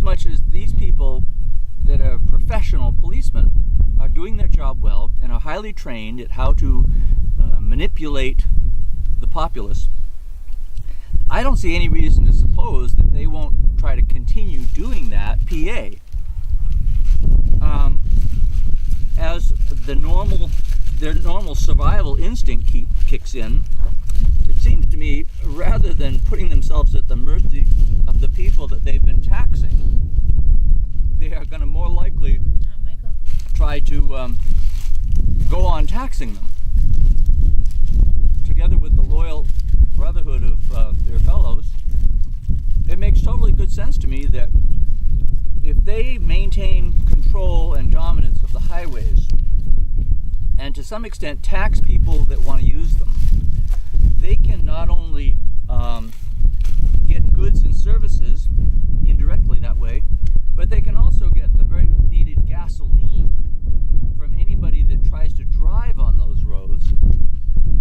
much as these people that are professional policemen are doing their job well and are highly trained at how to manipulate the populace, I don't see any reason to suppose that they won't try to continue doing that PA. As their normal survival instinct kicks in, it seems to me, rather than putting themselves at the mercy of the people that they've been taxing, they are going to more likely try to go on taxing them. Together with the loyal brotherhood of their fellows, it makes totally good sense to me that if they maintain control and dominance of the highways, and to some extent tax people that want to use them, they can not only get goods and services indirectly that way, but they can also get the very needed gasoline from anybody that tries to drive on those roads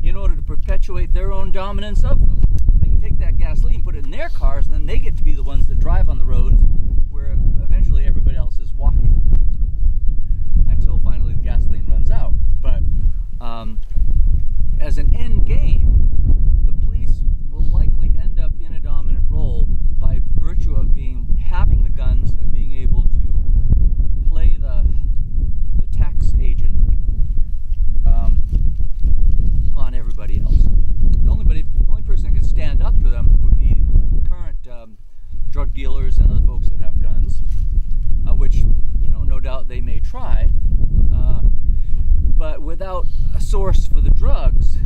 in order to perpetuate their own dominance of them. They can take that gasoline, put it in their cars, and then they get to be the ones that drive on the roads where eventually everybody else is walking until finally the gasoline runs out. But as an end game, the police will likely end up in a dominant role by virtue of having the guns and being able to play the tax agent on everybody else. The only person that can stand up to them would be current drug dealers and other folks that have guns, which, no doubt they may try. But without a source for the drugs,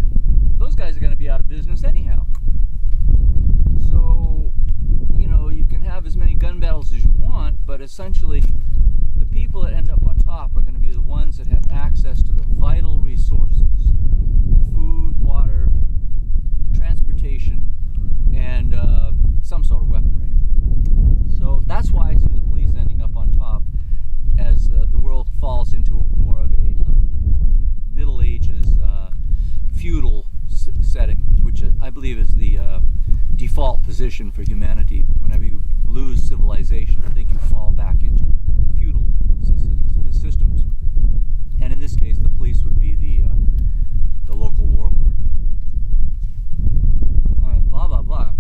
those guys are going to be out of business anyhow. So, you can have as many gun battles as you want, but essentially the people that end up on top are going to be the ones that have access to the vital resources, the food, water, transportation, and some sort of weaponry. So that's why I see the police ending up on top as the world falls into more of a Middle Ages feudal setting, which I believe is the default position for humanity. Whenever you lose civilization, I think you fall back into feudal systems. And in this case, the police would be the local warlord. All right, blah, blah, blah.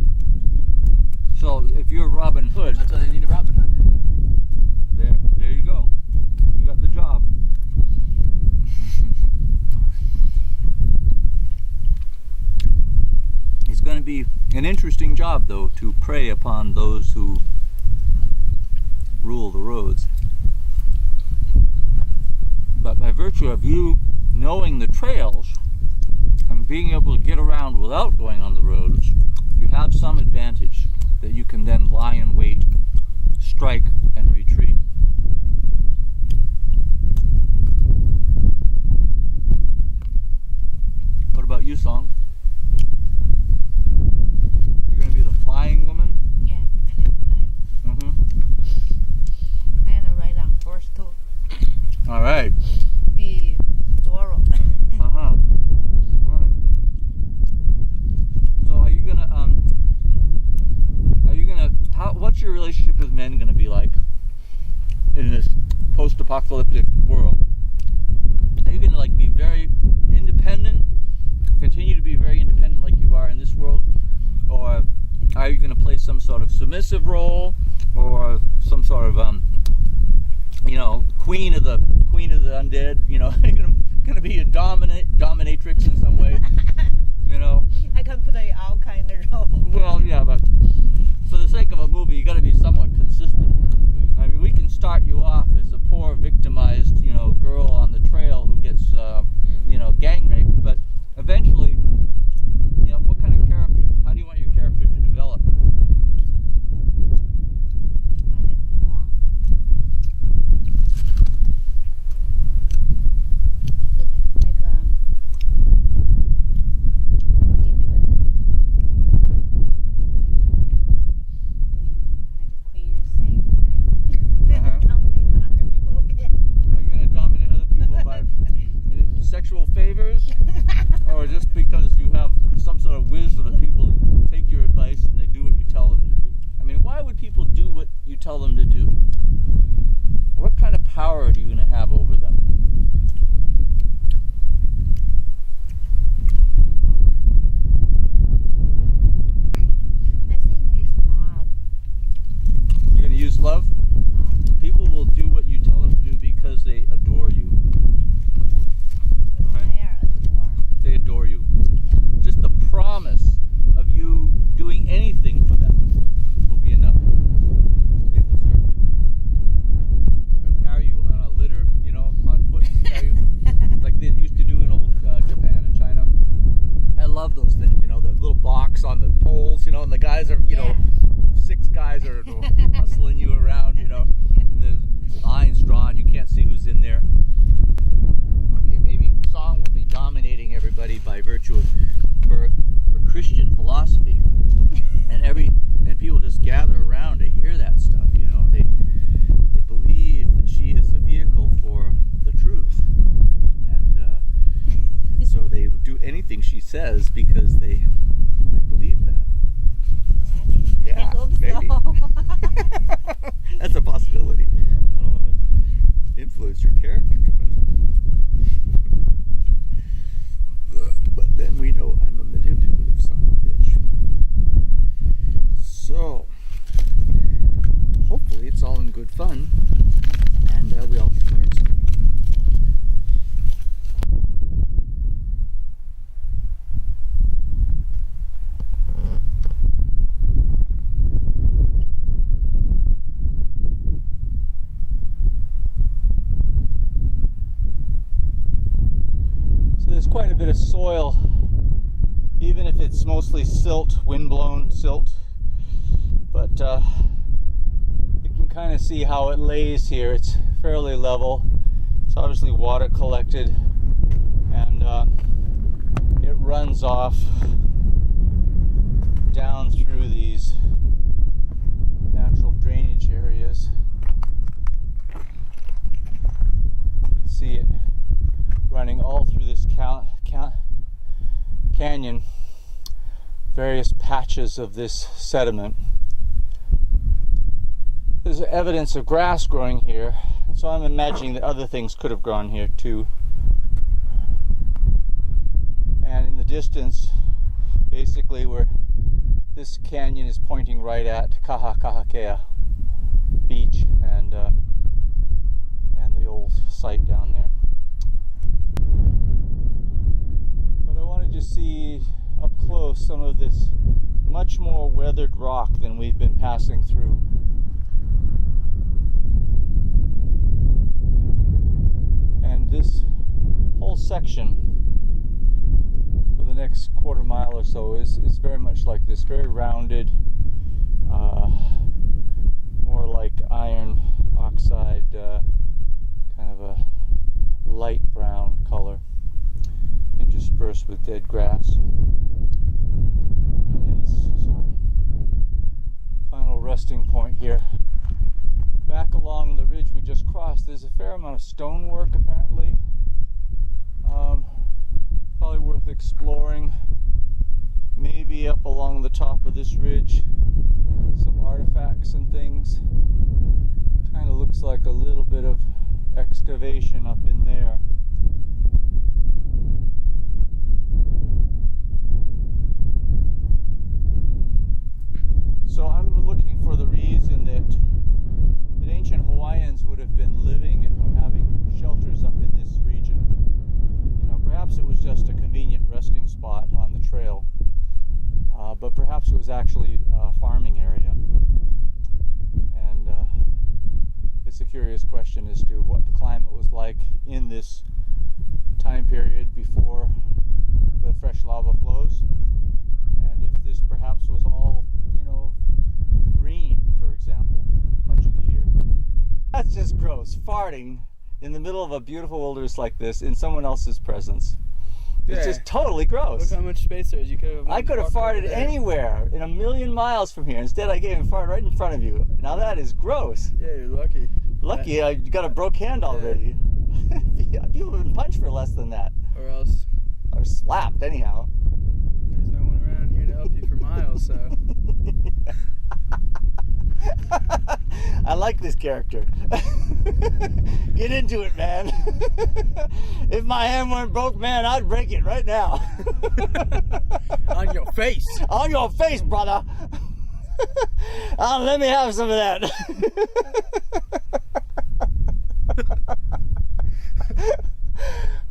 So if you're Robin Hood... That's why they need a Robin Hood. There you go. You got the job. It's going to be an interesting job, though, to prey upon those who rule the roads. But by virtue of you knowing the trails and being able to get around without going on the roads, you have some advantage that you can then lie in wait, strike, and retreat. What about you, Song? You're going to be the flying woman? Yeah, I did flying woman. Mm-hmm. I had to ride on horse too. All right. Be Zorro. Uh-huh. All right. So are you gonna what's your relationship with men gonna be like in this post-apocalyptic world? Are you gonna be very independent, continue to be very independent like you are in this world, or are you gonna play some sort of submissive role, or some sort of queen of the undead? Are you gonna be a dominatrix in some way? I can play all kind of role. Well, yeah, but for the sake of a movie, you got to be somewhat consistent. I mean, we can start you off as a poor, victimized, girl on the trail who gets, gang raped, but eventually, what kind of character? How do you want your character to develop? I like more sexual favors, or just because you have some sort of wisdom that people take your advice and they do what you tell them to do? I mean, why would people do what you tell them to do? fun, and we all learned something. So there's quite a bit of soil, even if it's mostly silt, wind-blown silt, but you can kind of see how it lays here. It's fairly level. It's obviously water collected, and it runs off down through these natural drainage areas. You can see it running all through this canyon, various patches of this sediment. There's evidence of grass growing here, and so I'm imagining that other things could have grown here too. And in the distance, basically where this canyon is pointing right at Kahuku Beach and the old site down there. But I wanted to see up close some of this much more weathered rock than we've been passing through. And this whole section for the next quarter mile or so is very much like this, very rounded, more like iron oxide, kind of a light brown color, interspersed with dead grass. And this is our final resting point here. Back along the ridge we just crossed, there's a fair amount of stonework apparently. Probably worth exploring. Maybe up along the top of this ridge, some artifacts and things. Kind of looks like a little bit of excavation up in there. So I'm looking for the reason that ancient Hawaiians would have been living or having shelters up in this region. You know, perhaps it was just a convenient resting spot on the trail, but perhaps it was actually a farming area. And it's a curious question as to what the climate was like in this time period before the fresh lava flows, and if this perhaps was all, you know, green, for example, much of the year. That's just gross, farting in the middle of a beautiful wilderness like this in someone else's presence. It's just totally gross. Look how much space there is. I could have farted anywhere in a million miles from here. Instead, I gave him a fart right in front of you. Now that is gross. Yeah, you're lucky. Lucky, I got a broke hand already. People have been punched for less than that. Or else. Or slapped, anyhow. There's no one around here to help you for miles, so. I like this character. Get into it, man. If my hand weren't broke, man, I'd break it right now. On your face. On your face, brother. Let me have some of that.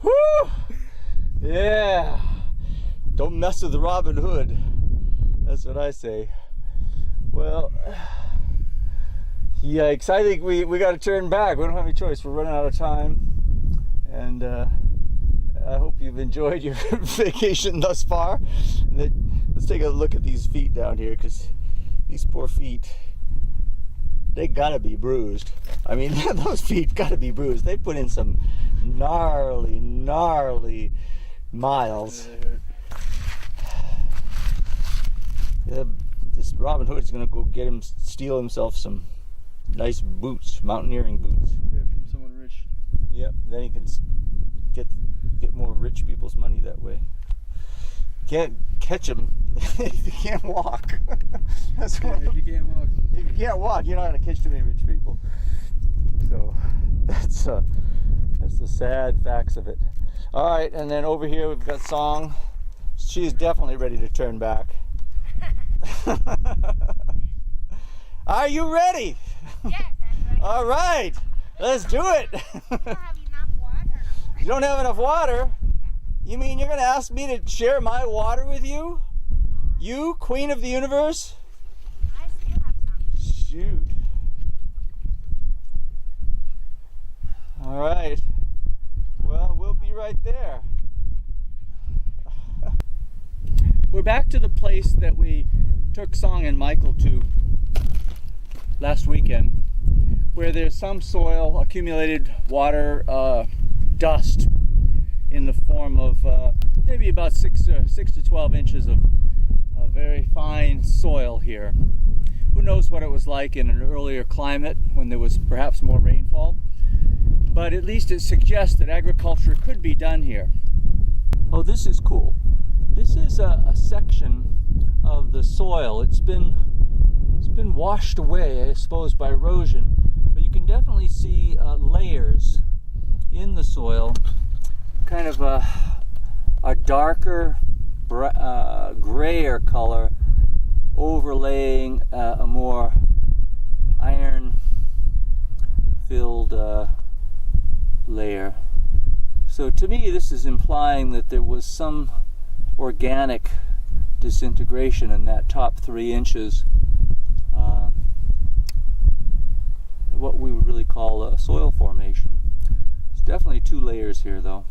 Whew. Yeah. Don't mess with the Robin Hood. That's what I say. Well, yikes. I think we got to turn back. We don't have any choice. We're running out of time. And I hope you've enjoyed your vacation thus far. Let's take a look at these feet down here, because these poor feet, they gotta be bruised. I mean, those feet gotta be bruised. They put in some gnarly miles. Yeah, this Robin Hood's gonna go steal himself some nice boots, mountaineering boots. Yeah, from someone rich. Yep, then he can get more rich people's money that way. Can't catch him if you can't walk. That's If you can't walk. If you can't walk, you're not gonna catch too many rich people. So that's the sad facts of it. All right, and then over here we've got Song. She's definitely ready to turn back. Are you ready? Yes, I'm All right, let's do it. You don't have enough water now. You don't have enough water? You mean you're gonna ask me to share my water with you? You, queen of the universe? I still have some. Shoot. All right. Well, we'll be right there. We're back to the place that we took Song and Michael to last weekend, where there's some soil, accumulated water, dust in the form of maybe about 6 to 12 inches of very fine soil here. Who knows what it was like in an earlier climate when there was perhaps more rainfall, but at least it suggests that agriculture could be done here. Oh, this is cool. This is a section of the soil. It's been washed away, I suppose, by erosion, but you can definitely see layers in the soil, kind of a darker grayer color overlaying a more iron-filled layer. So to me, this is implying that there was some organic disintegration in that top 3 inches, what we would really call a soil formation. There's definitely 2 layers here, though.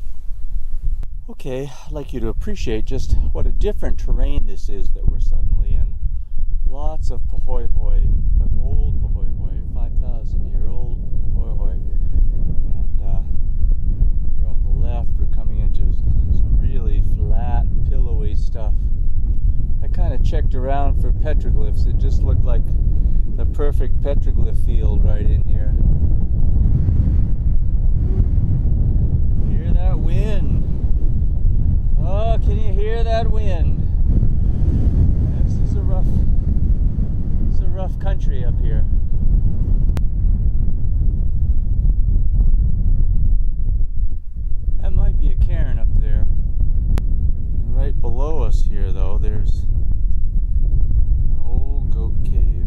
Okay, I'd like you to appreciate just what a different terrain this is that we're suddenly in. Lots of Pahoehoe, but old Pahoehoe, 5,000-year-old Pahoehoe. And here on the left, we're coming into some really flat, pillowy stuff. I kind of checked around for petroglyphs. It just looked like the perfect petroglyph field right in here. Hear that wind? Oh, can you hear that wind? This is a rough country up here. That might be a cairn up there. And right below us here, though, there's an old goat cave.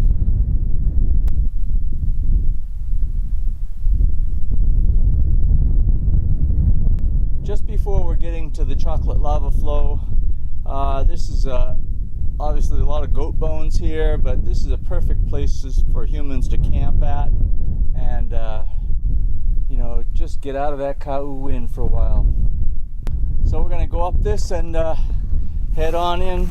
Just before we're getting to the chocolate lava flow, this is obviously a lot of goat bones here, but this is a perfect place for humans to camp at and you know, just get out of that Ka'u wind for a while. So we're going to go up this and head on in